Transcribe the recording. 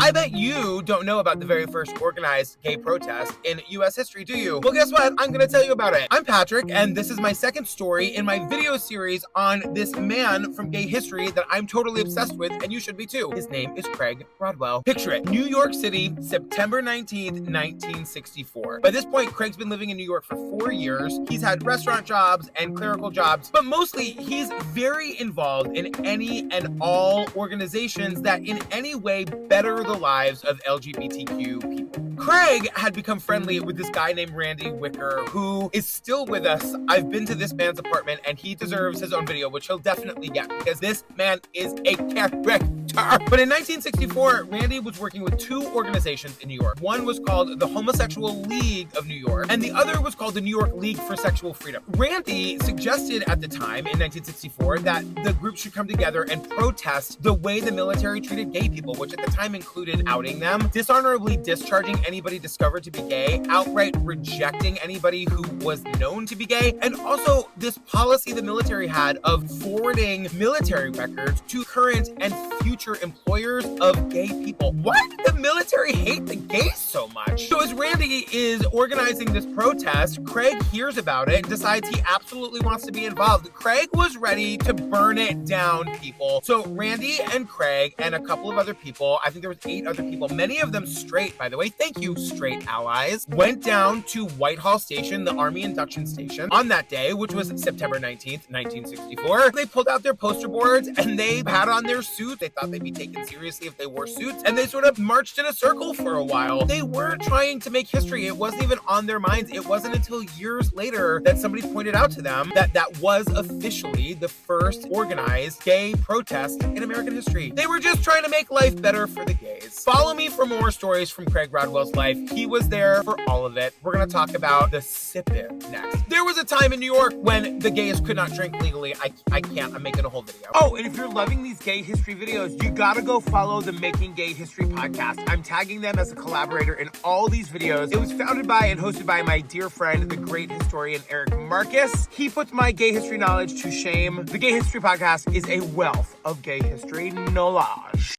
I bet you don't know about the very first organized gay protest in U.S. history, do you? Well, guess what? I'm gonna tell you about it. I'm Patrick, and this is my second story in my video series on this man from gay history that I'm totally obsessed with, and you should be too. His name is Craig Rodwell. Picture it, New York City, September 19th, 1964. By this point, Craig's been living in New York for 4 years. He's had restaurant jobs and clerical jobs, but mostly he's very involved in any and all organizations that in any way better the lives of LGBTQ people. Craig had become friendly with this guy named Randy Wicker, who is still with us. I've been to this man's apartment, and he deserves his own video, which he'll definitely get, because this man is a character. But in 1964, Randy was working with two organizations in New York. One was called the Homosexual League of New York, and the other was called the New York League for Sexual Freedom. Randy suggested at the time, in 1964, that the group should come together and protest the way the military treated gay people, which at the time included outing them, dishonorably discharging anybody discovered to be gay, outright rejecting anybody who was known to be gay, and also this policy the military had of forwarding military records to current and future employers of gay people. Why did the military hate the gays so much? So as Randy is organizing this protest, Craig hears about it and decides he absolutely wants to be involved. Craig was ready to burn it down, people. So Randy and Craig and a couple of other people, I think there was 8 other people, many of them straight, by the way, thank you, straight allies, went down to Whitehall Station, the Army induction station, on that day, which was September 19th, 1964. They pulled out their poster boards and they had on their suits. They thought they'd be taken seriously if they wore suits, and they sort of marched in a circle for a while. They weren't trying to make history. It wasn't even on their minds. It wasn't until years later that somebody pointed out to them that that was officially the first organized gay protest in American history. They were just trying to make life better for the gays. Follow me for more stories from Craig Rodwell's life. He was there for all of it. We're going to talk about the sip-in next. There was a time in New York when the gays could not drink legally. I can't. I'm making a whole video. Oh, and if you're loving these gay history videos, you gotta go follow the Making Gay History podcast. I'm tagging them as a collaborator in all these videos. It was founded by and hosted by my dear friend, the great historian Eric Marcus. He puts my gay history knowledge to shame. The Gay History podcast is a wealth of gay history knowledge.